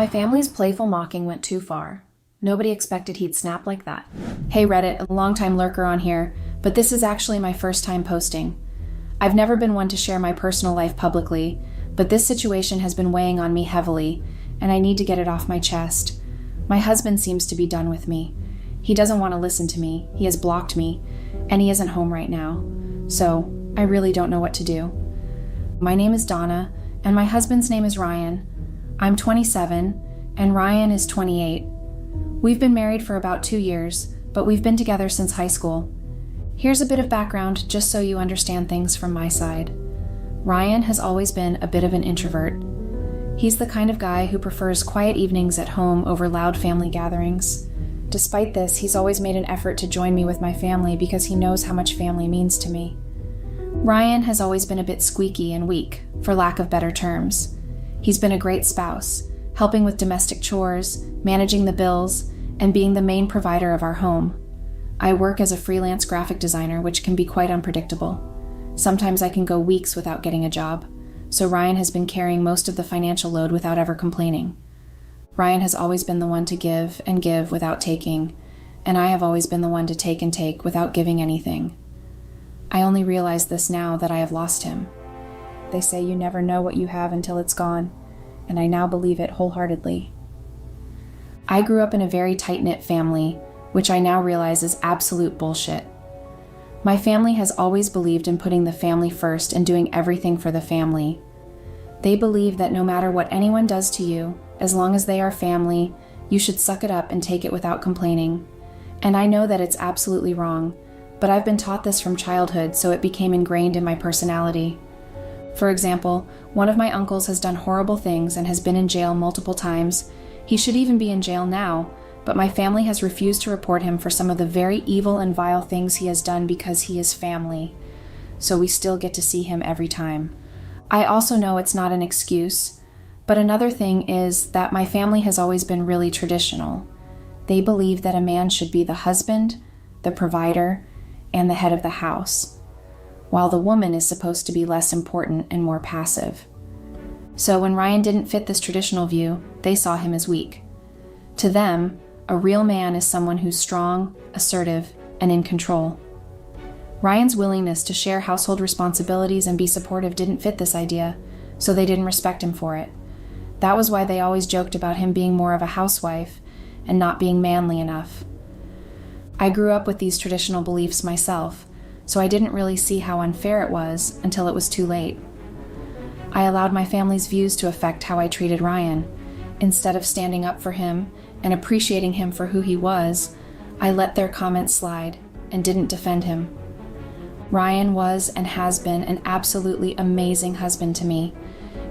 My family's playful mocking went too far. Nobody expected he'd snap like that. Hey Reddit, a longtime lurker on here, but this is actually my first time posting. I've never been one to share my personal life publicly, but this situation has been weighing on me heavily, and I need to get it off my chest. My husband seems to be done with me. He doesn't want to listen to me, he has blocked me, and he isn't home right now. So, I really don't know what to do. My name is Donna, and my husband's name is Ryan. I'm 27, and Ryan is 28. We've been married for about 2 years, but we've been together since high school. Here's a bit of background just so you understand things from my side. Ryan has always been a bit of an introvert. He's the kind of guy who prefers quiet evenings at home over loud family gatherings. Despite this, he's always made an effort to join me with my family because he knows how much family means to me. Ryan has always been a bit squeaky and weak, for lack of better terms. He's been a great spouse, helping with domestic chores, managing the bills, and being the main provider of our home. I work as a freelance graphic designer, which can be quite unpredictable. Sometimes I can go weeks without getting a job, so Ryan has been carrying most of the financial load without ever complaining. Ryan has always been the one to give and give without taking, and I have always been the one to take and take without giving anything. I only realize this now that I have lost him. They say you never know what you have until it's gone, and I now believe it wholeheartedly. I grew up in a very tight-knit family, which I now realize is absolute bullshit. My family has always believed in putting the family first and doing everything for the family. They believe that no matter what anyone does to you, as long as they are family, you should suck it up and take it without complaining. And I know that it's absolutely wrong, but I've been taught this from childhood, so it became ingrained in my personality. For example, one of my uncles has done horrible things and has been in jail multiple times. He should even be in jail now, but my family has refused to report him for some of the very evil and vile things he has done because he is family. So we still get to see him every time. I also know it's not an excuse, but another thing is that my family has always been really traditional. They believe that a man should be the husband, the provider, and the head of the house, while the woman is supposed to be less important and more passive. So when Ryan didn't fit this traditional view, they saw him as weak. To them, a real man is someone who's strong, assertive, and in control. Ryan's willingness to share household responsibilities and be supportive didn't fit this idea, so they didn't respect him for it. That was why they always joked about him being more of a housewife and not being manly enough. I grew up with these traditional beliefs myself, so I didn't really see how unfair it was until it was too late. I allowed my family's views to affect how I treated Ryan. Instead of standing up for him and appreciating him for who he was, I let their comments slide and didn't defend him. Ryan was and has been an absolutely amazing husband to me.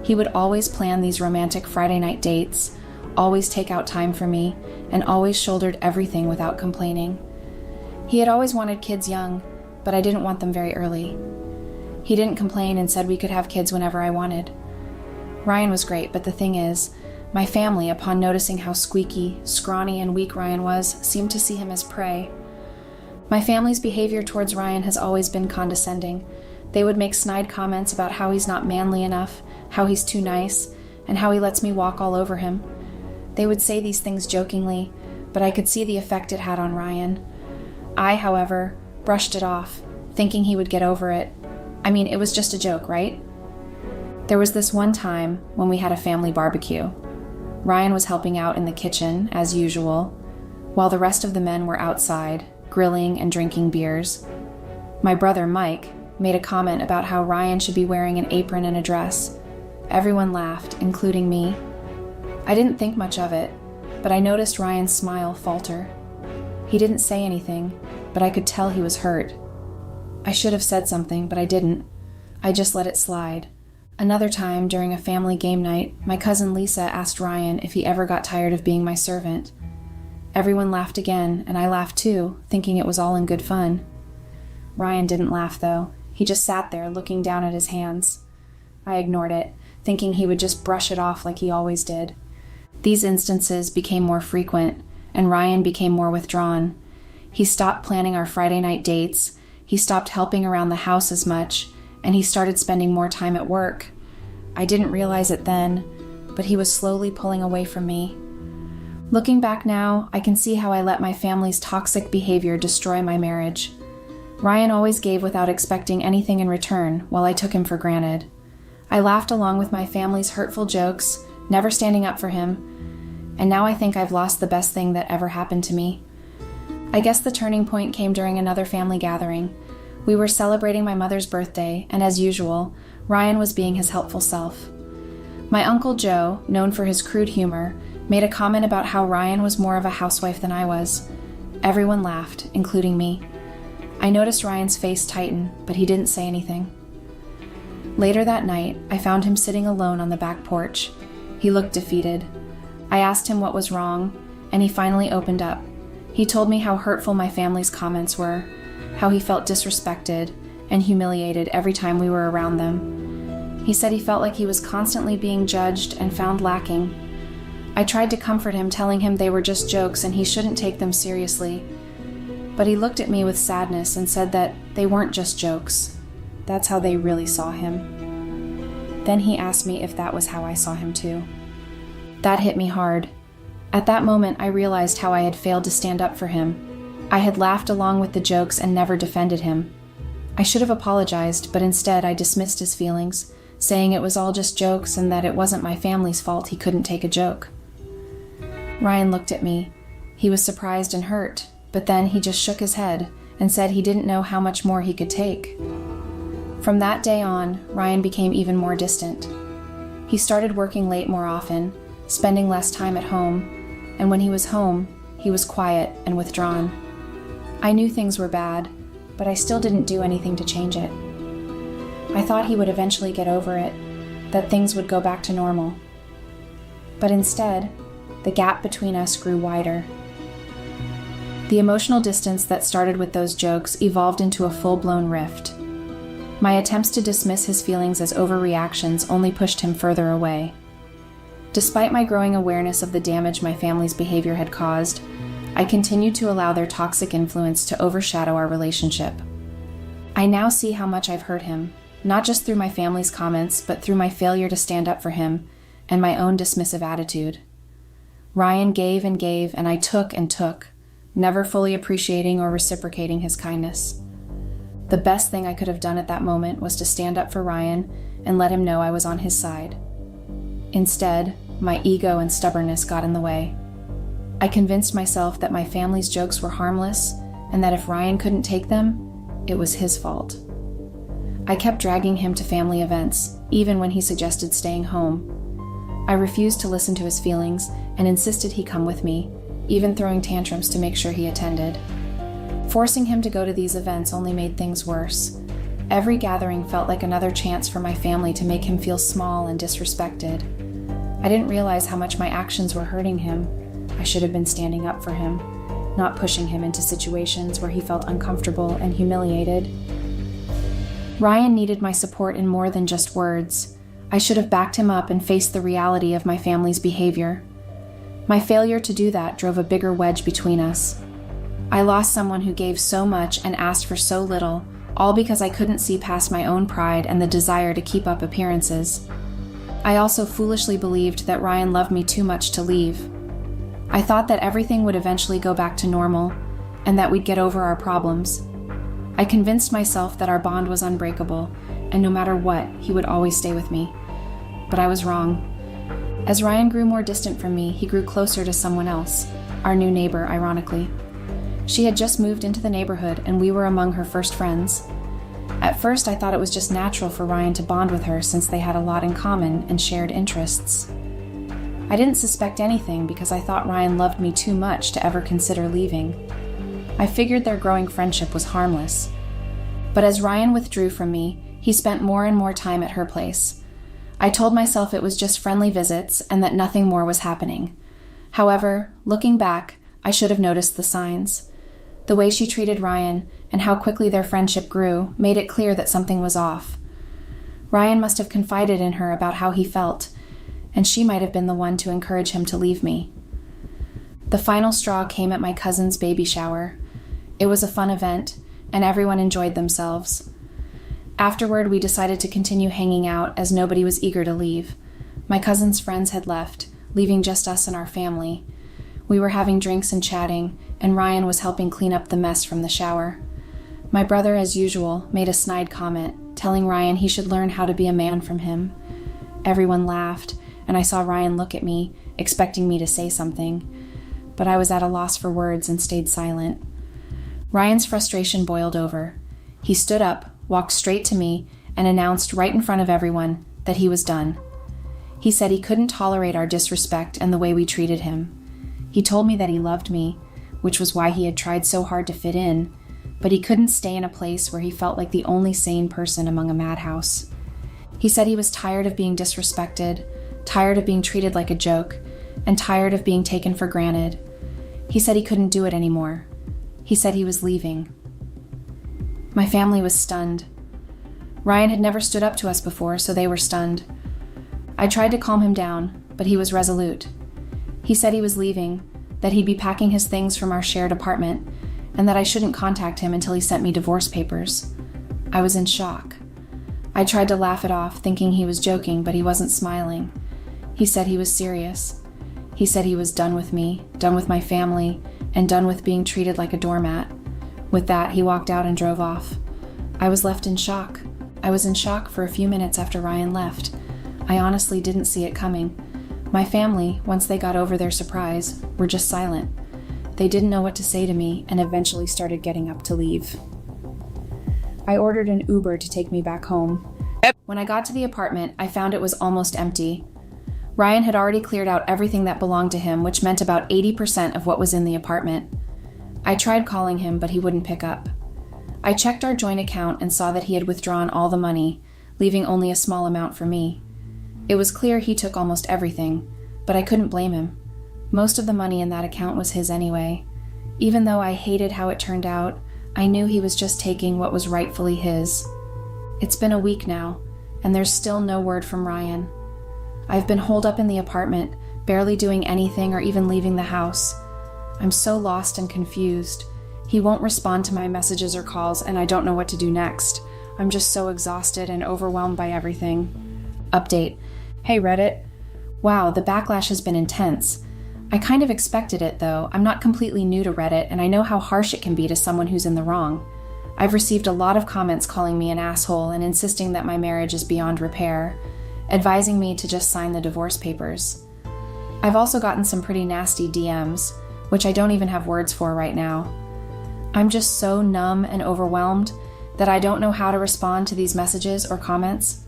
He would always plan these romantic Friday night dates, always take out time for me, and always shouldered everything without complaining. He had always wanted kids young, but I didn't want them very early. He didn't complain and said we could have kids whenever I wanted. Ryan was great, but the thing is, my family, upon noticing how squeaky, scrawny, and weak Ryan was, seemed to see him as prey. My family's behavior towards Ryan has always been condescending. They would make snide comments about how he's not manly enough, how he's too nice, and how he lets me walk all over him. They would say these things jokingly, but I could see the effect it had on Ryan. I, however, brushed it off, thinking he would get over it. I mean, it was just a joke, right? There was this one time when we had a family barbecue. Ryan was helping out in the kitchen, as usual, while the rest of the men were outside, grilling and drinking beers. My brother, Mike, made a comment about how Ryan should be wearing an apron and a dress. Everyone laughed, including me. I didn't think much of it, but I noticed Ryan's smile falter. He didn't say anything, but I could tell he was hurt. I should have said something, but I didn't. I just let it slide. Another time, during a family game night, my cousin Lisa asked Ryan if he ever got tired of being my servant. Everyone laughed again, and I laughed too, thinking it was all in good fun. Ryan didn't laugh, though. He just sat there, looking down at his hands. I ignored it, thinking he would just brush it off like he always did. These instances became more frequent, and Ryan became more withdrawn. He stopped planning our Friday night dates, he stopped helping around the house as much, and he started spending more time at work. I didn't realize it then, but he was slowly pulling away from me. Looking back now, I can see how I let my family's toxic behavior destroy my marriage. Ryan always gave without expecting anything in return, while I took him for granted. I laughed along with my family's hurtful jokes, never standing up for him, and now I think I've lost the best thing that ever happened to me. I guess the turning point came during another family gathering. We were celebrating my mother's birthday, and as usual, Ryan was being his helpful self. My Uncle Joe, known for his crude humor, made a comment about how Ryan was more of a housewife than I was. Everyone laughed, including me. I noticed Ryan's face tighten, but he didn't say anything. Later that night, I found him sitting alone on the back porch. He looked defeated. I asked him what was wrong, and he finally opened up. He told me how hurtful my family's comments were, how he felt disrespected and humiliated every time we were around them. He said he felt like he was constantly being judged and found lacking. I tried to comfort him, telling him they were just jokes and he shouldn't take them seriously. But he looked at me with sadness and said that they weren't just jokes. That's how they really saw him. Then he asked me if that was how I saw him too. That hit me hard. At that moment, I realized how I had failed to stand up for him. I had laughed along with the jokes and never defended him. I should have apologized, but instead I dismissed his feelings, saying it was all just jokes and that it wasn't my family's fault he couldn't take a joke. Ryan looked at me. He was surprised and hurt, but then he just shook his head and said he didn't know how much more he could take. From that day on, Ryan became even more distant. He started working late more often, spending less time at home, and when he was home, he was quiet and withdrawn. I knew things were bad, but I still didn't do anything to change it. I thought he would eventually get over it, that things would go back to normal. But instead, the gap between us grew wider. The emotional distance that started with those jokes evolved into a full-blown rift. My attempts to dismiss his feelings as overreactions only pushed him further away. Despite my growing awareness of the damage my family's behavior had caused, I continued to allow their toxic influence to overshadow our relationship. I now see how much I've hurt him, not just through my family's comments, but through my failure to stand up for him and my own dismissive attitude. Ryan gave, and I took and took, never fully appreciating or reciprocating his kindness. The best thing I could have done at that moment was to stand up for Ryan and let him know I was on his side. Instead, my ego and stubbornness got in the way. I convinced myself that my family's jokes were harmless and that if Ryan couldn't take them, it was his fault. I kept dragging him to family events, even when he suggested staying home. I refused to listen to his feelings and insisted he come with me, even throwing tantrums to make sure he attended. Forcing him to go to these events only made things worse. Every gathering felt like another chance for my family to make him feel small and disrespected. I didn't realize how much my actions were hurting him. I should have been standing up for him, not pushing him into situations where he felt uncomfortable and humiliated. Ryan needed my support in more than just words. I should have backed him up and faced the reality of my family's behavior. My failure to do that drove a bigger wedge between us. I lost someone who gave so much and asked for so little, all because I couldn't see past my own pride and the desire to keep up appearances. I also foolishly believed that Ryan loved me too much to leave. I thought that everything would eventually go back to normal, and that we'd get over our problems. I convinced myself that our bond was unbreakable, and no matter what, he would always stay with me. But I was wrong. As Ryan grew more distant from me, he grew closer to someone else, our new neighbor, ironically. She had just moved into the neighborhood, and we were among her first friends. At first, I thought it was just natural for Ryan to bond with her since they had a lot in common and shared interests. I didn't suspect anything because I thought Ryan loved me too much to ever consider leaving. I figured their growing friendship was harmless. But as Ryan withdrew from me, he spent more and more time at her place. I told myself it was just friendly visits and that nothing more was happening. However, looking back, I should have noticed the signs. The way she treated Ryan and how quickly their friendship grew made it clear that something was off. Ryan must have confided in her about how he felt, and she might have been the one to encourage him to leave me. The final straw came at my cousin's baby shower. It was a fun event, and everyone enjoyed themselves. Afterward, we decided to continue hanging out as nobody was eager to leave. My cousin's friends had left, leaving just us and our family. We were having drinks and chatting, and Ryan was helping clean up the mess from the shower. My brother, as usual, made a snide comment, telling Ryan he should learn how to be a man from him. Everyone laughed, and I saw Ryan look at me, expecting me to say something, but I was at a loss for words and stayed silent. Ryan's frustration boiled over. He stood up, walked straight to me, and announced right in front of everyone that he was done. He said he couldn't tolerate our disrespect and the way we treated him. He told me that he loved me, which was why he had tried so hard to fit in, but he couldn't stay in a place where he felt like the only sane person among a madhouse. He said he was tired of being disrespected, tired of being treated like a joke, and tired of being taken for granted. He said he couldn't do it anymore. He said he was leaving. My family was stunned. Ryan had never stood up to us before, so they were stunned. I tried to calm him down, but he was resolute. He said he was leaving, that he'd be packing his things from our shared apartment, and that I shouldn't contact him until he sent me divorce papers. I was in shock. I tried to laugh it off, thinking he was joking, but he wasn't smiling. He said he was serious. He said he was done with me, done with my family, and done with being treated like a doormat. With that, he walked out and drove off. I was left in shock. I was in shock for a few minutes after Ryan left. I honestly didn't see it coming. My family, once they got over their surprise, were just silent. They didn't know what to say to me and eventually started getting up to leave. I ordered an Uber to take me back home. When I got to the apartment, I found it was almost empty. Ryan had already cleared out everything that belonged to him, which meant about 80% of what was in the apartment. I tried calling him, but he wouldn't pick up. I checked our joint account and saw that he had withdrawn all the money, leaving only a small amount for me. It was clear he took almost everything, but I couldn't blame him. Most of the money in that account was his anyway. Even though I hated how it turned out, I knew he was just taking what was rightfully his. It's been a week now, and there's still no word from Ryan. I've been holed up in the apartment, barely doing anything or even leaving the house. I'm so lost and confused. He won't respond to my messages or calls, and I don't know what to do next. I'm just so exhausted and overwhelmed by everything. Update. Hey Reddit. Wow, the backlash has been intense. I kind of expected it though. I'm not completely new to Reddit, and I know how harsh it can be to someone who's in the wrong. I've received a lot of comments calling me an asshole and insisting that my marriage is beyond repair, advising me to just sign the divorce papers. I've also gotten some pretty nasty DMs, which I don't even have words for right now. I'm just so numb and overwhelmed that I don't know how to respond to these messages or comments.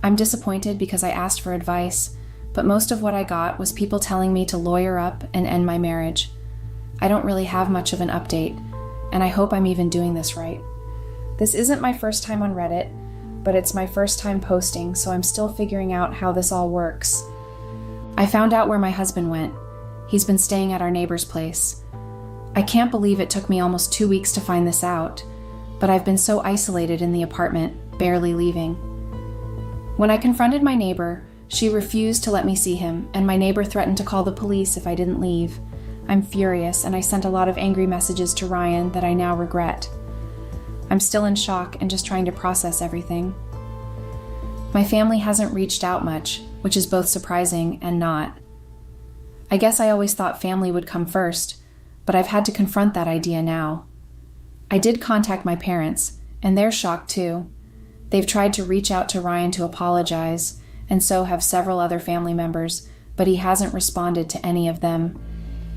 I'm disappointed because I asked for advice, but most of what I got was people telling me to lawyer up and end my marriage. I don't really have much of an update, and I hope I'm even doing this right. This isn't my first time on Reddit, but it's my first time posting, so I'm still figuring out how this all works. I found out where my husband went. He's been staying at our neighbor's place. I can't believe it took me almost 2 weeks to find this out, but I've been so isolated in the apartment, barely leaving. When I confronted my neighbor, she refused to let me see him, and my neighbor threatened to call the police if I didn't leave. I'm furious, and I sent a lot of angry messages to Ryan that I now regret. I'm still in shock and just trying to process everything. My family hasn't reached out much, which is both surprising and not. I guess I always thought family would come first, but I've had to confront that idea now. I did contact my parents, and they're shocked too. They've tried to reach out to Ryan to apologize, and so have several other family members, but he hasn't responded to any of them.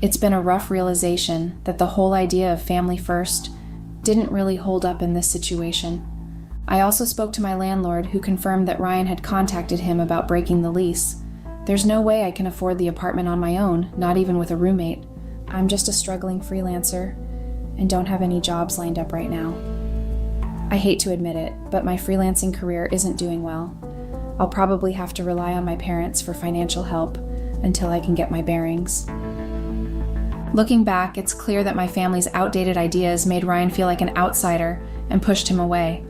It's been a rough realization that the whole idea of family first didn't really hold up in this situation. I also spoke to my landlord, who confirmed that Ryan had contacted him about breaking the lease. There's no way I can afford the apartment on my own, not even with a roommate. I'm just a struggling freelancer and don't have any jobs lined up right now. I hate to admit it, but my freelancing career isn't doing well. I'll probably have to rely on my parents for financial help until I can get my bearings. Looking back, it's clear that my family's outdated ideas made Ryan feel like an outsider and pushed him away.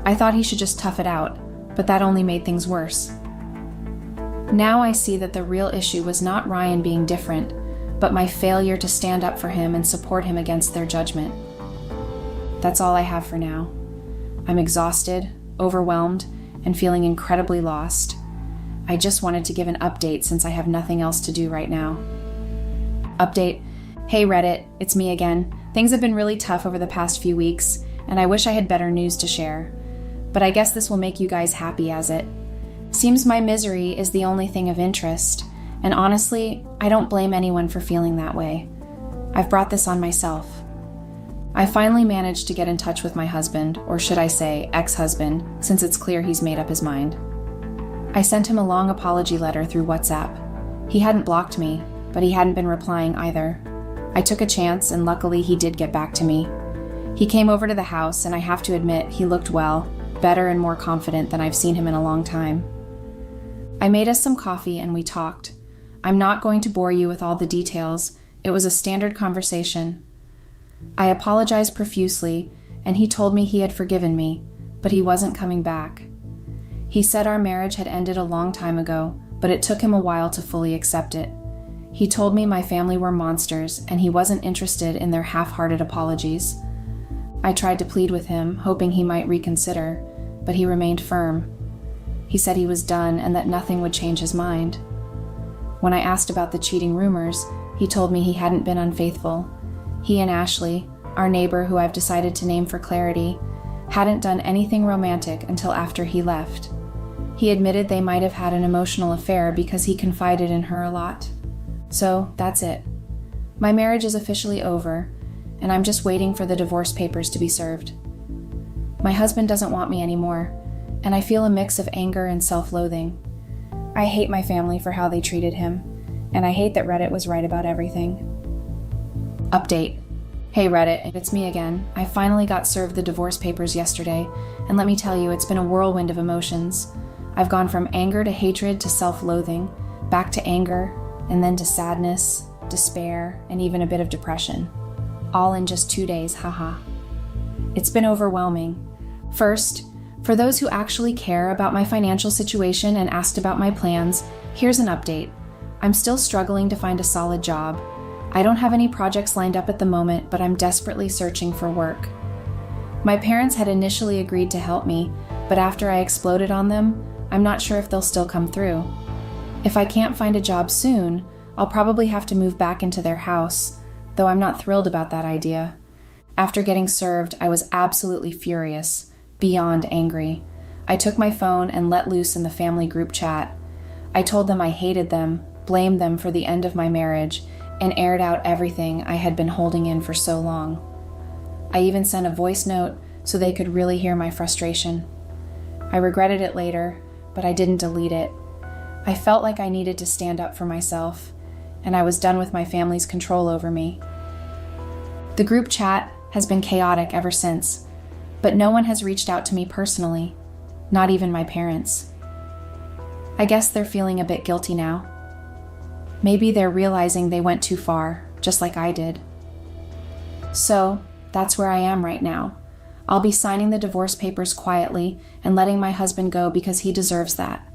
I thought he should just tough it out, but that only made things worse. Now I see that the real issue was not Ryan being different, but my failure to stand up for him and support him against their judgment. That's all I have for now. I'm exhausted, overwhelmed, and feeling incredibly lost. I just wanted to give an update since I have nothing else to do right now. Update. Hey Reddit, it's me again. Things have been really tough over the past few weeks, and I wish I had better news to share. But I guess this will make you guys happy as it. Seems my misery is the only thing of interest, and honestly, I don't blame anyone for feeling that way. I've brought this on myself. I finally managed to get in touch with my husband, or should I say ex-husband, since it's clear he's made up his mind. I sent him a long apology letter through WhatsApp. He hadn't blocked me, but he hadn't been replying either. I took a chance, and luckily he did get back to me. He came over to the house, and I have to admit, he looked well, better and more confident than I've seen him in a long time. I made us some coffee and we talked. I'm not going to bore you with all the details. It was a standard conversation. I apologized profusely, and he told me he had forgiven me, but he wasn't coming back. He said our marriage had ended a long time ago, but it took him a while to fully accept it. He told me my family were monsters, and he wasn't interested in their half-hearted apologies. I tried to plead with him, hoping he might reconsider, but he remained firm. He said he was done and that nothing would change his mind. When I asked about the cheating rumors, he told me he hadn't been unfaithful. He and Ashley, our neighbor who I've decided to name for clarity, hadn't done anything romantic until after he left. He admitted they might have had an emotional affair because he confided in her a lot. So, that's it. My marriage is officially over, and I'm just waiting for the divorce papers to be served. My husband doesn't want me anymore, and I feel a mix of anger and self-loathing. I hate my family for how they treated him, and I hate that Reddit was right about everything. Update. Hey Reddit, it's me again. I finally got served the divorce papers yesterday, and let me tell you, it's been a whirlwind of emotions. I've gone from anger to hatred to self-loathing, back to anger, and then to sadness, despair, and even a bit of depression. All in just 2 days, haha. It's been overwhelming. First, for those who actually care about my financial situation and asked about my plans, here's an update. I'm still struggling to find a solid job. I don't have any projects lined up at the moment, but I'm desperately searching for work. My parents had initially agreed to help me, but after I exploded on them, I'm not sure if they'll still come through. If I can't find a job soon, I'll probably have to move back into their house, though I'm not thrilled about that idea. After getting served, I was absolutely furious, beyond angry. I took my phone and let loose in the family group chat. I told them I hated them, blamed them for the end of my marriage, and aired out everything I had been holding in for so long. I even sent a voice note so they could really hear my frustration. I regretted it later, but I didn't delete it. I felt like I needed to stand up for myself, and I was done with my family's control over me. The group chat has been chaotic ever since, but no one has reached out to me personally, not even my parents. I guess they're feeling a bit guilty now. Maybe they're realizing they went too far, just like I did. So, that's where I am right now. I'll be signing the divorce papers quietly and letting my husband go because he deserves that.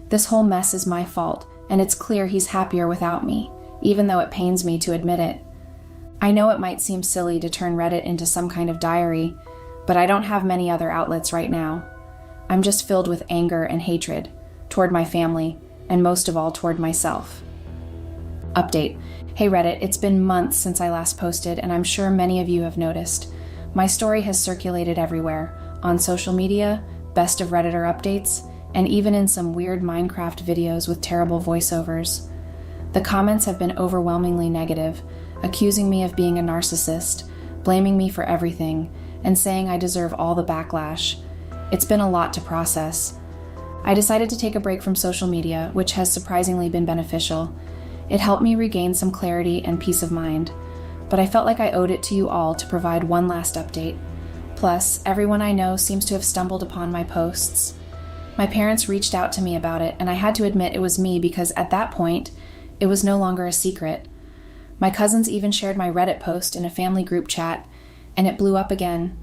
This whole mess is my fault, and it's clear he's happier without me, even though it pains me to admit it. I know it might seem silly to turn Reddit into some kind of diary, but I don't have many other outlets right now. I'm just filled with anger and hatred toward my family, and most of all toward myself. Update. Hey Reddit, it's been months since I last posted, and I'm sure many of you have noticed. My story has circulated everywhere, on social media, best of Redditor updates, and even in some weird Minecraft videos with terrible voiceovers. The comments have been overwhelmingly negative, accusing me of being a narcissist, blaming me for everything, and saying I deserve all the backlash. It's been a lot to process. I decided to take a break from social media, which has surprisingly been beneficial. It helped me regain some clarity and peace of mind, but I felt like I owed it to you all to provide one last update. Plus, everyone I know seems to have stumbled upon my posts. My parents reached out to me about it, and I had to admit it was me because at that point, it was no longer a secret. My cousins even shared my Reddit post in a family group chat, and it blew up again.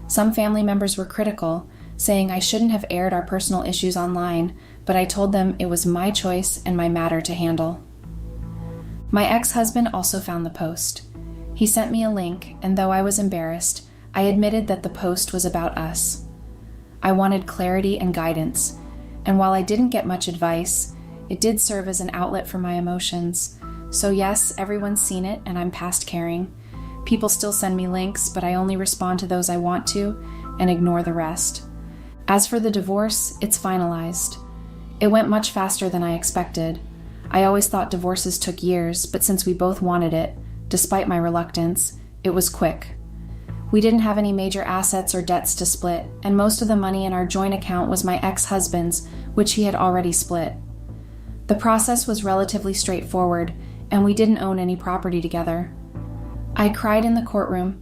Some family members were critical, saying I shouldn't have aired our personal issues online, but I told them it was my choice and my matter to handle. My ex-husband also found the post. He sent me a link, and though I was embarrassed, I admitted that the post was about us. I wanted clarity and guidance, And while I didn't get much advice, it did serve as an outlet for my emotions. So yes, everyone's seen it, and I'm past caring. People still send me links, but I only respond to those I want to and ignore the rest. As for the divorce, it's finalized. It went much faster than I expected. I always thought divorces took years, but since we both wanted it, despite my reluctance, it was quick. We didn't have any major assets or debts to split, and most of the money in our joint account was my ex-husband's, which he had already split. The process was relatively straightforward, and we didn't own any property together. I cried in the courtroom,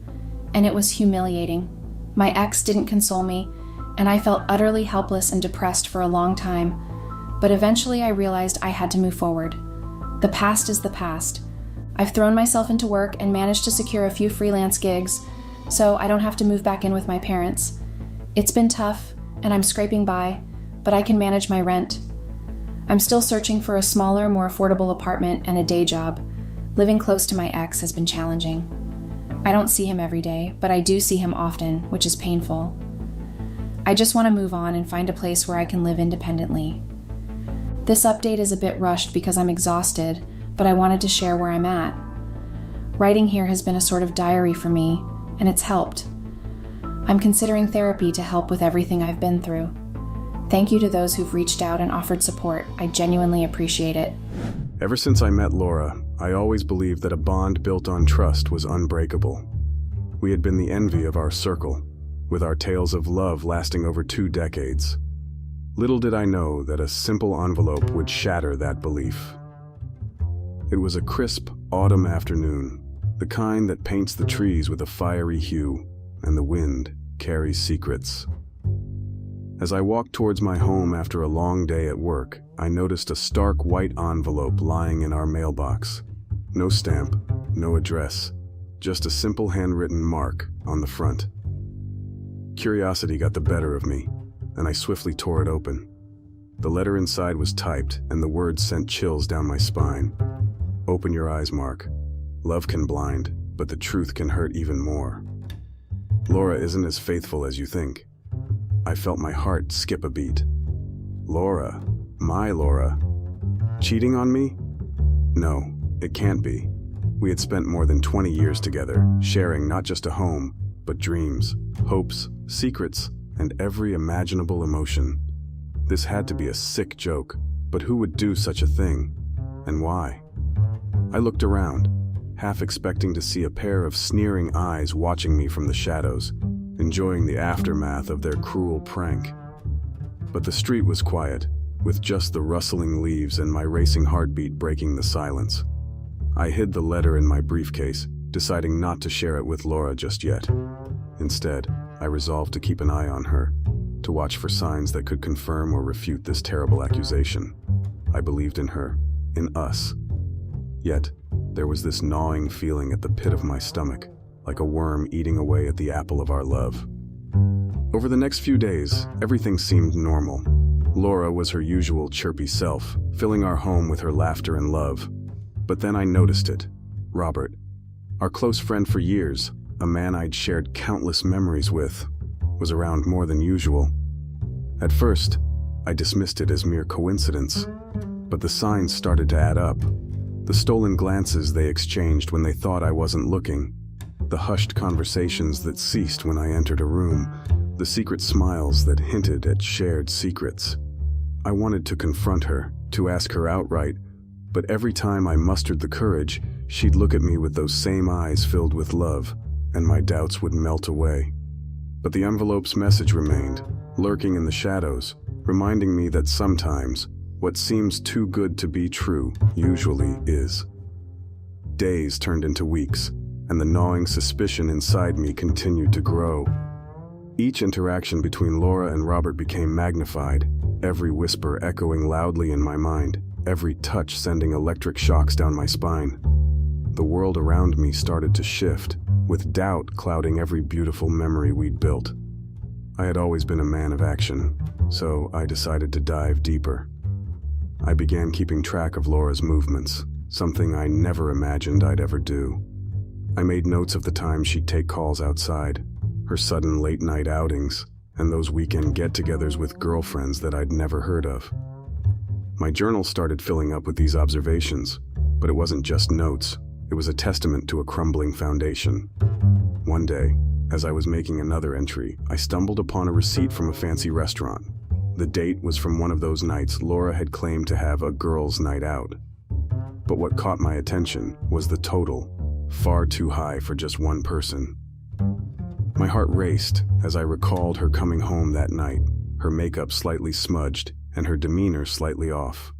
and it was humiliating. My ex didn't console me, and I felt utterly helpless and depressed for a long time, but eventually I realized I had to move forward. The past is the past. I've thrown myself into work and managed to secure a few freelance gigs, so I don't have to move back in with my parents. It's been tough, and I'm scraping by, but I can manage my rent. I'm still searching for a smaller, more affordable apartment and a day job. Living close to my ex has been challenging. I don't see him every day, but I do see him often, which is painful. I just want to move on and find a place where I can live independently. This update is a bit rushed because I'm exhausted, but I wanted to share where I'm at. Writing here has been a sort of diary for me, and it's helped. I'm considering therapy to help with everything I've been through. Thank you to those who've reached out and offered support. I genuinely appreciate it. Ever since I met Laura, I always believed that a bond built on trust was unbreakable. We had been the envy of our circle, with our tales of love lasting over 2 decades. Little did I know that a simple envelope would shatter that belief. It was a crisp autumn afternoon, the kind that paints the trees with a fiery hue, and the wind carries secrets. As I walked towards my home after a long day at work, I noticed a stark white envelope lying in our mailbox. No stamp, no address, just a simple handwritten mark on the front. Curiosity got the better of me, and I swiftly tore it open. The letter inside was typed, and the words sent chills down my spine. Open your eyes, Mark. Love can blind, but the truth can hurt even more. Laura isn't as faithful as you think. I felt my heart skip a beat. Laura, my Laura, cheating on me? No, it can't be. We had spent more than 20 years together, sharing not just a home, but dreams, hopes, secrets, and every imaginable emotion. This had to be a sick joke, but who would do such a thing? And why? I looked around, half expecting to see a pair of sneering eyes watching me from the shadows, enjoying the aftermath of their cruel prank. But the street was quiet, with just the rustling leaves and my racing heartbeat breaking the silence. I hid the letter in my briefcase, deciding not to share it with Laura just yet. Instead, I resolved to keep an eye on her, to watch for signs that could confirm or refute this terrible accusation. I believed in her, in us. Yet, there was this gnawing feeling at the pit of my stomach, like a worm eating away at the apple of our love. Over the next few days, everything seemed normal. Laura was her usual chirpy self, filling our home with her laughter and love. But then I noticed it. Robert, our close friend for years, a man I'd shared countless memories with, was around more than usual. At first, I dismissed it as mere coincidence, but the signs started to add up. The stolen glances they exchanged when they thought I wasn't looking, the hushed conversations that ceased when I entered a room, the secret smiles that hinted at shared secrets. I wanted to confront her, to ask her outright, but every time I mustered the courage, she'd look at me with those same eyes filled with love, and my doubts would melt away. But the envelope's message remained, lurking in the shadows, reminding me that sometimes, what seems too good to be true usually is. Days turned into weeks, and the gnawing suspicion inside me continued to grow. Each interaction between Laura and Robert became magnified, every whisper echoing loudly in my mind, every touch sending electric shocks down my spine. The world around me started to shift, with doubt clouding every beautiful memory we'd built. I had always been a man of action, so I decided to dive deeper. I began keeping track of Laura's movements, something I never imagined I'd ever do. I made notes of the times she'd take calls outside, her sudden late-night outings, and those weekend get-togethers with girlfriends that I'd never heard of. My journal started filling up with these observations, but it wasn't just notes. It was a testament to a crumbling foundation. One day, as I was making another entry, I stumbled upon a receipt from a fancy restaurant. The date was from one of those nights Laura had claimed to have a girls' night out. But what caught my attention was the total, far too high for just one person. My heart raced as I recalled her coming home that night, her makeup slightly smudged and her demeanor slightly off.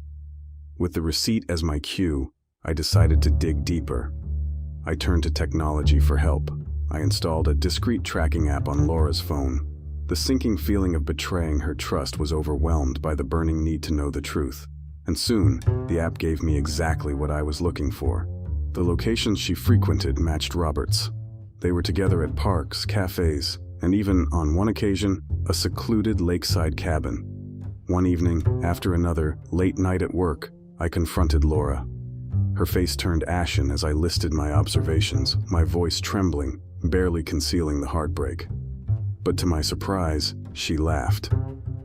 With the receipt as my cue, I decided to dig deeper. I turned to technology for help. I installed a discreet tracking app on Laura's phone. The sinking feeling of betraying her trust was overwhelmed by the burning need to know the truth. And soon, the app gave me exactly what I was looking for. The locations she frequented matched Robert's. They were together at parks, cafes, and even, on one occasion, a secluded lakeside cabin. One evening, after another late night at work, I confronted Laura. Her face turned ashen as I listed my observations, my voice trembling, barely concealing the heartbreak. But to my surprise, she laughed.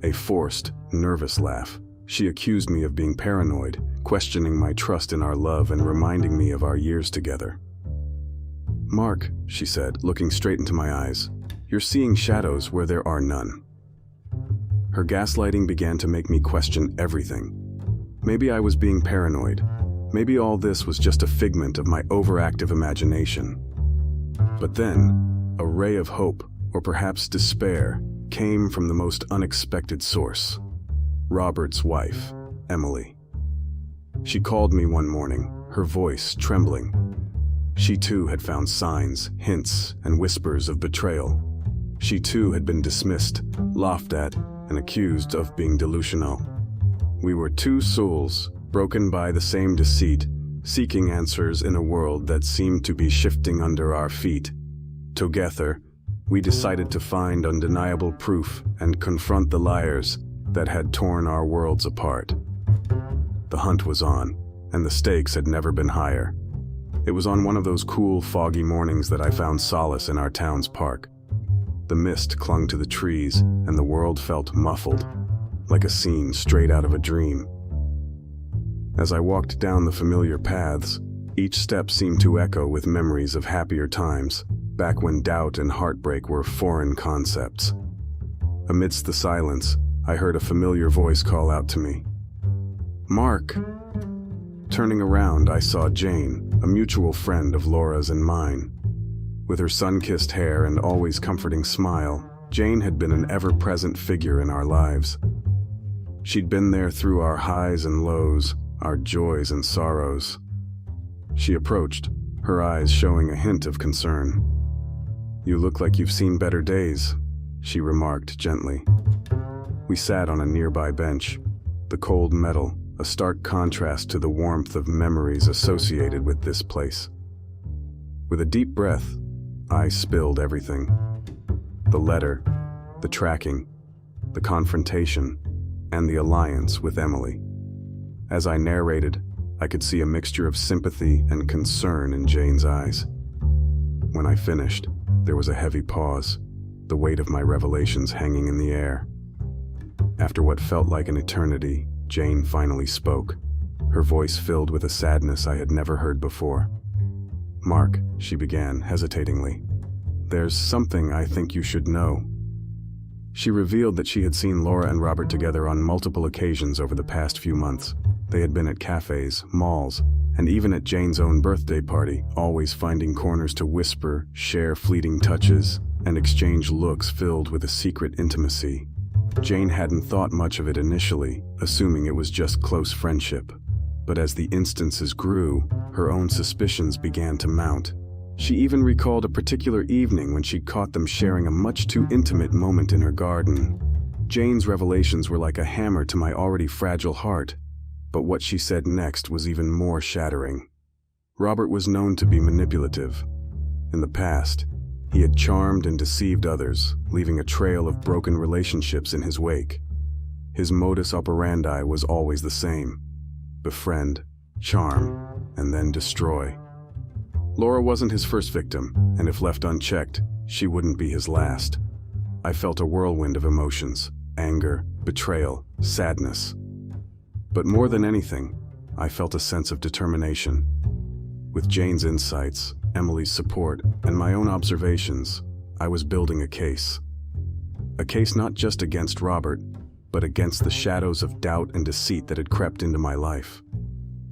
A forced, nervous laugh. She accused me of being paranoid, questioning my trust in our love and reminding me of our years together. "Mark," she said, looking straight into my eyes, "you're seeing shadows where there are none." Her gaslighting began to make me question everything. Maybe I was being paranoid. Maybe all this was just a figment of my overactive imagination. But then, a ray of hope, or perhaps despair, came from the most unexpected source. Robert's wife, Emily. She called me one morning, her voice trembling. She too had found signs, hints, and whispers of betrayal. She too had been dismissed, laughed at, and accused of being delusional. We were two souls, broken by the same deceit, seeking answers in a world that seemed to be shifting under our feet. Together, we decided to find undeniable proof and confront the liars that had torn our worlds apart. The hunt was on, and the stakes had never been higher. It was on one of those cool, foggy mornings that I found solace in our town's park. The mist clung to the trees, and the world felt muffled, like a scene straight out of a dream. As I walked down the familiar paths, each step seemed to echo with memories of happier times, back when doubt and heartbreak were foreign concepts. Amidst the silence, I heard a familiar voice call out to me, "Mark." Turning around, I saw Jane, a mutual friend of Laura's and mine. With her sun-kissed hair and always comforting smile, Jane had been an ever-present figure in our lives. She'd been there through our highs and lows, our joys and sorrows. She approached, her eyes showing a hint of concern. "You look like you've seen better days," she remarked gently. We sat on a nearby bench, the cold metal, a stark contrast to the warmth of memories associated with this place. With a deep breath, I spilled everything. The letter, the tracking, the confrontation, and the alliance with Emily. As I narrated, I could see a mixture of sympathy and concern in Jane's eyes. When I finished, there was a heavy pause, the weight of my revelations hanging in the air. After what felt like an eternity, Jane finally spoke, her voice filled with a sadness I had never heard before. "Mark," she began hesitatingly, "there's something I think you should know." She revealed that she had seen Laura and Robert together on multiple occasions over the past few months. They had been at cafes, malls, and even at Jane's own birthday party, always finding corners to whisper, share fleeting touches, and exchange looks filled with a secret intimacy. Jane hadn't thought much of it initially, assuming it was just close friendship. But as the instances grew, her own suspicions began to mount. She even recalled a particular evening when she caught them sharing a much too intimate moment in her garden. Jane's revelations were like a hammer to my already fragile heart, but what she said next was even more shattering. Robert was known to be manipulative. In the past, he had charmed and deceived others, leaving a trail of broken relationships in his wake. His modus operandi was always the same: befriend, charm, and then destroy. Laura wasn't his first victim, and if left unchecked, she wouldn't be his last. I felt a whirlwind of emotions: anger, betrayal, sadness. But more than anything, I felt a sense of determination. With Jane's insights, Emily's support, and my own observations, I was building a case. A case not just against Robert, but against the shadows of doubt and deceit that had crept into my life.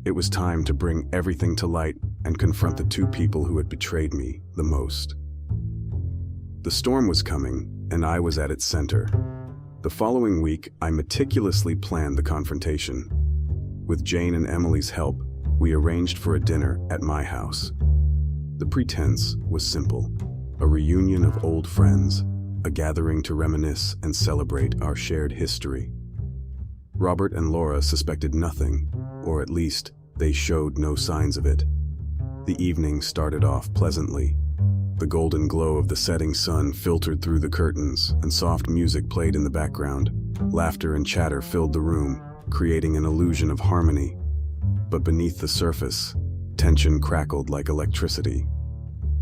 It was time to bring everything to light and confront the two people who had betrayed me the most. The storm was coming, and I was at its center. The following week, I meticulously planned the confrontation. With Jane and Emily's help, we arranged for a dinner at my house. The pretense was simple: a reunion of old friends, a gathering to reminisce and celebrate our shared history. Robert and Laura suspected nothing, or at least they showed no signs of it. The evening started off pleasantly. The golden glow of the setting sun filtered through the curtains, and soft music played in the background. Laughter and chatter filled the room, creating an illusion of harmony. But beneath the surface, tension crackled like electricity.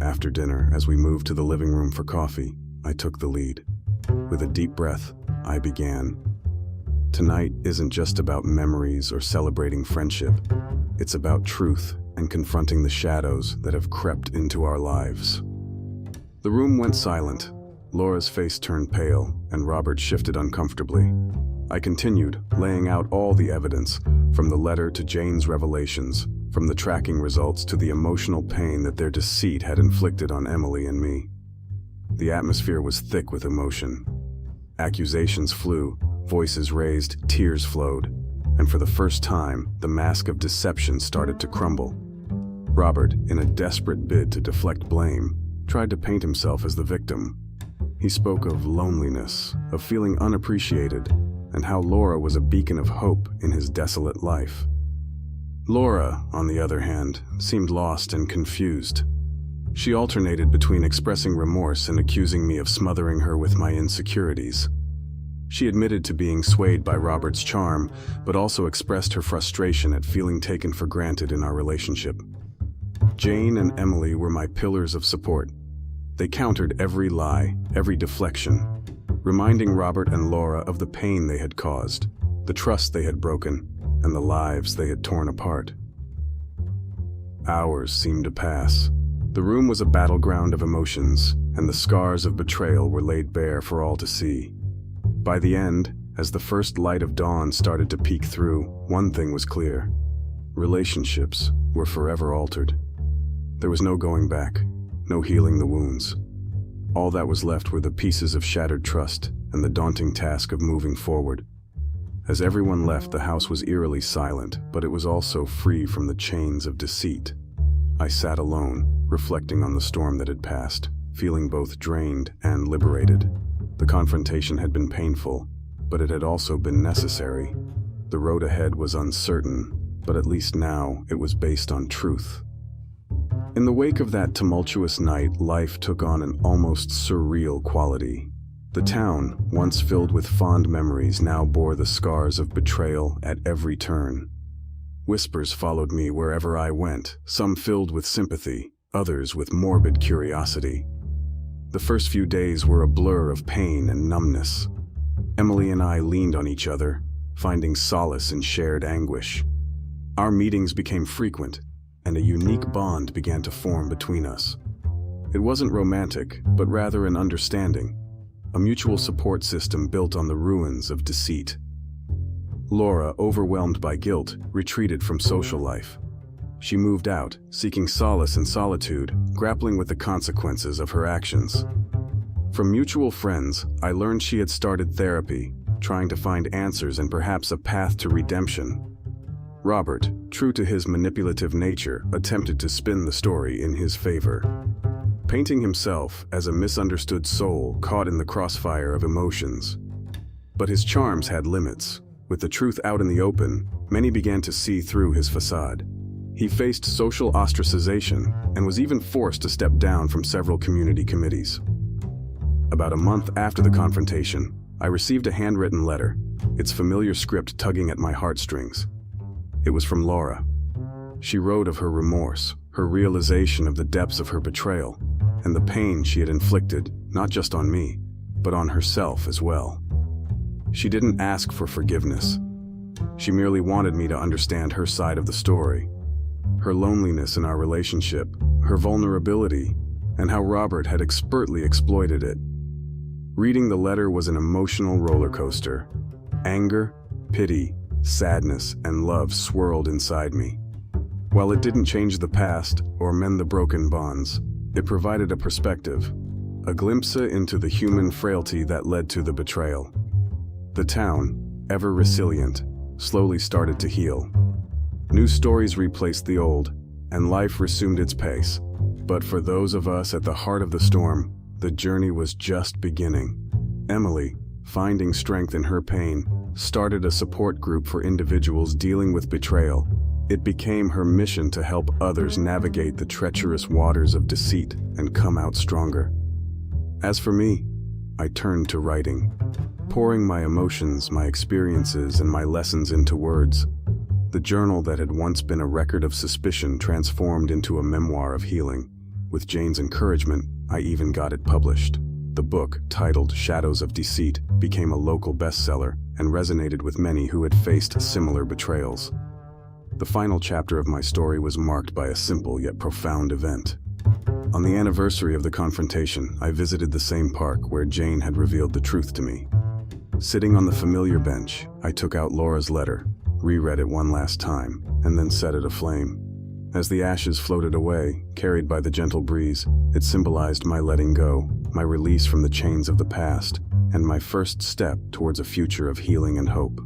After dinner, as we moved to the living room for coffee, I took the lead. With a deep breath, I began. Tonight isn't just about memories or celebrating friendship. It's about truth and confronting the shadows that have crept into our lives. The room went silent. Laura's face turned pale, and Robert shifted uncomfortably. I continued, laying out all the evidence, from the letter to Jane's revelations, from the tracking results to the emotional pain that their deceit had inflicted on Emily and me. The atmosphere was thick with emotion. Accusations flew, voices raised, tears flowed, and for the first time, the mask of deception started to crumble. Robert, in a desperate bid to deflect blame, tried to paint himself as the victim. He spoke of loneliness, of feeling unappreciated, and how Laura was a beacon of hope in his desolate life. Laura, on the other hand, seemed lost and confused. She alternated between expressing remorse and accusing me of smothering her with my insecurities. She admitted to being swayed by Robert's charm, but also expressed her frustration at feeling taken for granted in our relationship. Jane and Emily were my pillars of support. They countered every lie, every deflection, reminding Robert and Laura of the pain they had caused, the trust they had broken, and the lives they had torn apart. Hours seemed to pass. The room was a battleground of emotions, and the scars of betrayal were laid bare for all to see. By the end, as the first light of dawn started to peek through, one thing was clear: relationships were forever altered. There was no going back, no healing the wounds. All that was left were the pieces of shattered trust and the daunting task of moving forward. As everyone left, the house was eerily silent, but it was also free from the chains of deceit. I sat alone, reflecting on the storm that had passed, feeling both drained and liberated. The confrontation had been painful, but it had also been necessary. The road ahead was uncertain, but at least now it was based on truth. In the wake of that tumultuous night, life took on an almost surreal quality. The town, once filled with fond memories, now bore the scars of betrayal at every turn. Whispers followed me wherever I went, some filled with sympathy, others with morbid curiosity. The first few days were a blur of pain and numbness. Emily and I leaned on each other, finding solace in shared anguish. Our meetings became frequent, and a unique bond began to form between us. It wasn't romantic, but rather an understanding, a mutual support system built on the ruins of deceit. Laura, overwhelmed by guilt, retreated from social life. She moved out, seeking solace in solitude, grappling with the consequences of her actions. From mutual friends, I learned she had started therapy, trying to find answers and perhaps a path to redemption. Robert, true to his manipulative nature, attempted to spin the story in his favor, painting himself as a misunderstood soul caught in the crossfire of emotions. But his charms had limits. With the truth out in the open, many began to see through his facade. He faced social ostracization and was even forced to step down from several community committees. About a month after the confrontation, I received a handwritten letter, its familiar script tugging at my heartstrings. It was from Laura. She wrote of her remorse, her realization of the depths of her betrayal, and the pain she had inflicted, not just on me, but on herself as well. She didn't ask for forgiveness. She merely wanted me to understand her side of the story, her loneliness in our relationship, her vulnerability, and how Robert had expertly exploited it. Reading the letter was an emotional roller coaster. Anger, pity, sadness, and love swirled inside me. While it didn't change the past or mend the broken bonds, it provided a perspective, a glimpse into the human frailty that led to the betrayal. The town, ever resilient, slowly started to heal. New stories replaced the old, and life resumed its pace. But for those of us at the heart of the storm, the journey was just beginning. Emily, finding strength in her pain, started a support group for individuals dealing with betrayal. It became her mission to help others navigate the treacherous waters of deceit and come out stronger. As for me, I turned to writing, pouring my emotions, my experiences, and my lessons into words. The journal that had once been a record of suspicion transformed into a memoir of healing. With Jane's encouragement, I even got it published. The book, titled Shadows of Deceit, became a local bestseller and resonated with many who had faced similar betrayals. The final chapter of my story was marked by a simple yet profound event. On the anniversary of the confrontation, I visited the same park where Jane had revealed the truth to me. Sitting on the familiar bench, I took out Laura's letter, reread it one last time, and then set it aflame. As the ashes floated away, carried by the gentle breeze, it symbolized my letting go, my release from the chains of the past, and my first step towards a future of healing and hope.